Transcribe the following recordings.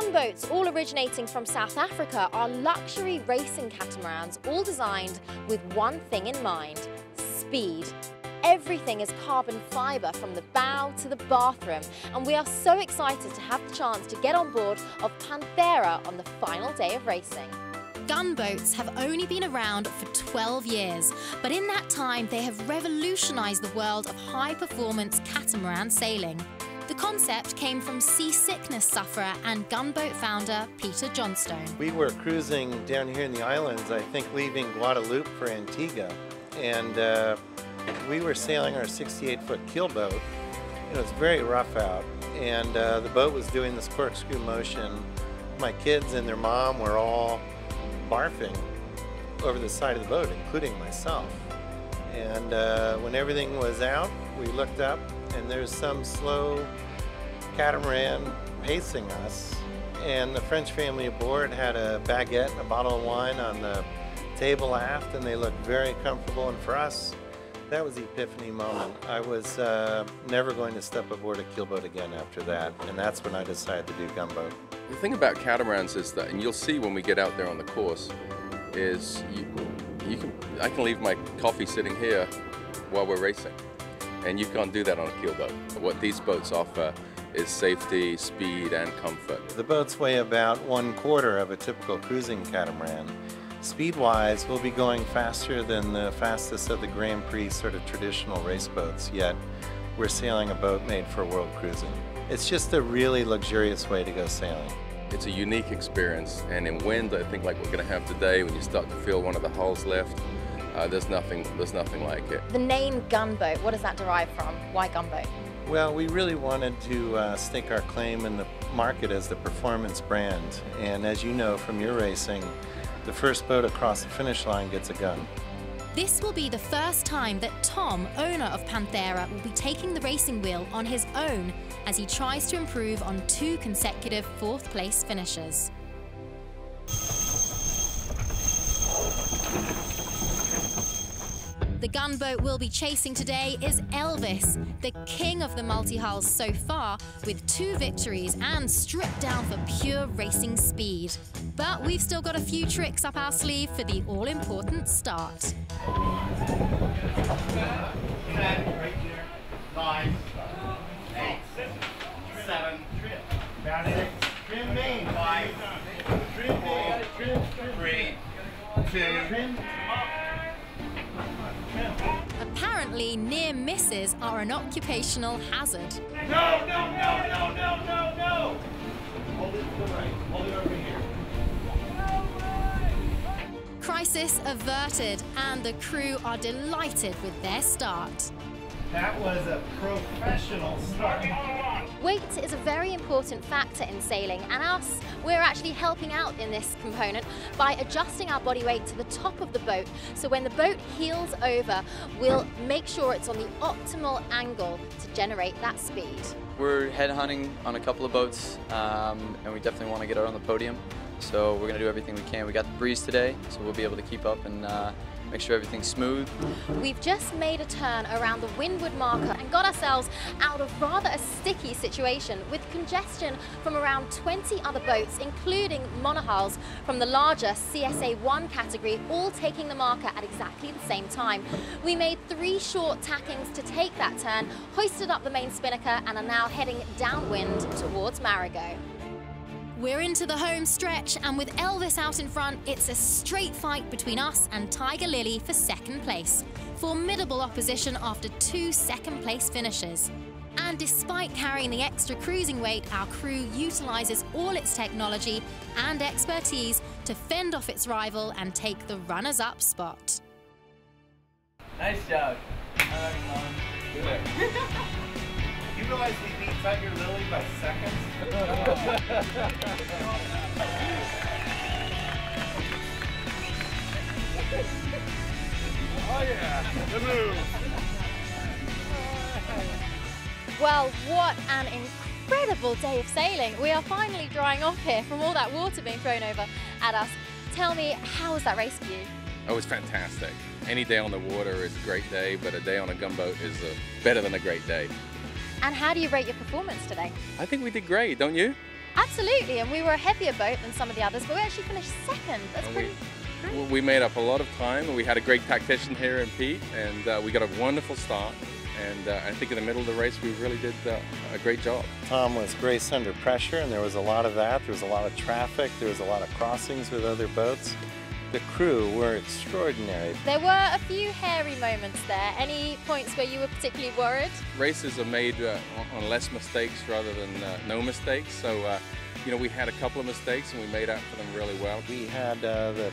Gunboats, all originating from South Africa, are luxury racing catamarans, all designed with one thing in mind: speed. Everything is carbon fibre from the bow to the bathroom, and we are so excited to have the chance to get on board of PANTHERA on the final day of racing. Gunboats have only been around for 12 years, but in that time they have revolutionised the world of high-performance catamaran sailing. The concept came from seasickness sufferer and gunboat founder Peter Johnstone. We were cruising down here in the islands, I think leaving Guadeloupe for Antigua, and we were sailing our 68-foot keelboat. It was very rough out, and the boat was doing this corkscrew motion. My kids and their mom were all barfing over the side of the boat, including myself. And when everything was out, we looked up, and there's some slow catamaran pacing us. And the French family aboard had a baguette and a bottle of wine on the table aft, and they looked very comfortable. And for us, that was the epiphany moment. I was never going to step aboard a keelboat again after that, and that's when I decided to do Gunboat. The thing about catamarans is that, and you'll see when we get out there on the course, is I can leave my coffee sitting here while we're racing, and you can't do that on a keelboat. What these boats offer is safety, speed, and comfort. The boats weigh about 1/4 of a typical cruising catamaran. Speed-wise, we'll be going faster than the fastest of the Grand Prix sort of traditional race boats, yet we're sailing a boat made for world cruising. It's just a really luxurious way to go sailing. It's a unique experience, and in wind, I think like we're going to have today, when you start to feel one of the hulls lift, there's nothing like it. The name Gunboat, what does that derive from? Why Gunboat? Well, we really wanted to stake our claim in the market as the performance brand, and as you know from your racing, the first boat across the finish line gets a gun. This will be the first time that Tom, owner of PANTHERA, will be taking the racing wheel on his own as he tries to improve on 2 consecutive 4th place finishes. The gunboat we'll be chasing today is Elvis, the king of the multi-hulls so far, with 2 victories and stripped down for pure racing speed. But we've still got a few tricks up our sleeve for the all-important start. 9, 8, 7, trim main, 5, trim 4, 3, 2, Apparently, near misses are an occupational hazard. No! Hold it to the right. Hold it over here. Crisis averted, and the crew are delighted with their start. That was a professional start. Weight is a very important factor in sailing, and we're actually helping out in this component by adjusting our body weight to the top of the boat, so when the boat heels over, we'll make sure it's on the optimal angle to generate that speed. We're headhunting on a couple of boats, and we definitely want to get out on the podium, so we're going to do everything we can. We got the breeze today, so we'll be able to keep up and make sure everything's smooth. We've just made a turn around the windward marker and got ourselves out of rather a sticky situation with congestion from around 20 other boats, including monohulls from the larger CSA 1 category, all taking the marker at exactly the same time. We made 3 short tackings to take that turn, hoisted up the main spinnaker, and are now heading downwind towards Marigot. We're into the home stretch, and with Elvis out in front, it's a straight fight between us and Tiger Lily for 2nd place. Formidable opposition after 2 second-place finishes. And despite carrying the extra cruising weight, our crew utilises all its technology and expertise to fend off its rival and take the runners-up spot. Nice job. Good. You realize we beat Tiger Lily by seconds? Oh yeah, the move. Well, what an incredible day of sailing. We are finally drying off here from all that water being thrown over at us. Tell me, how was that race for you? Oh, it's fantastic. Any day on the water is a great day, but a day on a gunboat is better than a great day. And how do you rate your performance today? I think we did great, don't you? Absolutely, and we were a heavier boat than some of the others, but we actually finished second. That's pretty great. We made up a lot of time, and we had a great tactician here in Pete, and we got a wonderful start. And I think in the middle of the race, we really did a great job. Tom was graced under pressure, and there was a lot of that. There was a lot of traffic. There was a lot of crossings with other boats. The crew were extraordinary. There were a few hairy moments there. Any points where you were particularly worried? Races are made on less mistakes rather than no mistakes. So, you know, we had a couple of mistakes, and we made up for them really well. We had the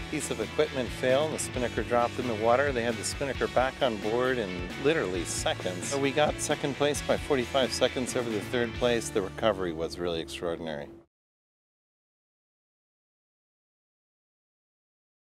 piece of equipment fail, and the spinnaker dropped in the water. They had the spinnaker back on board in literally seconds. So we got second place by 45 seconds over the third place. The recovery was really extraordinary.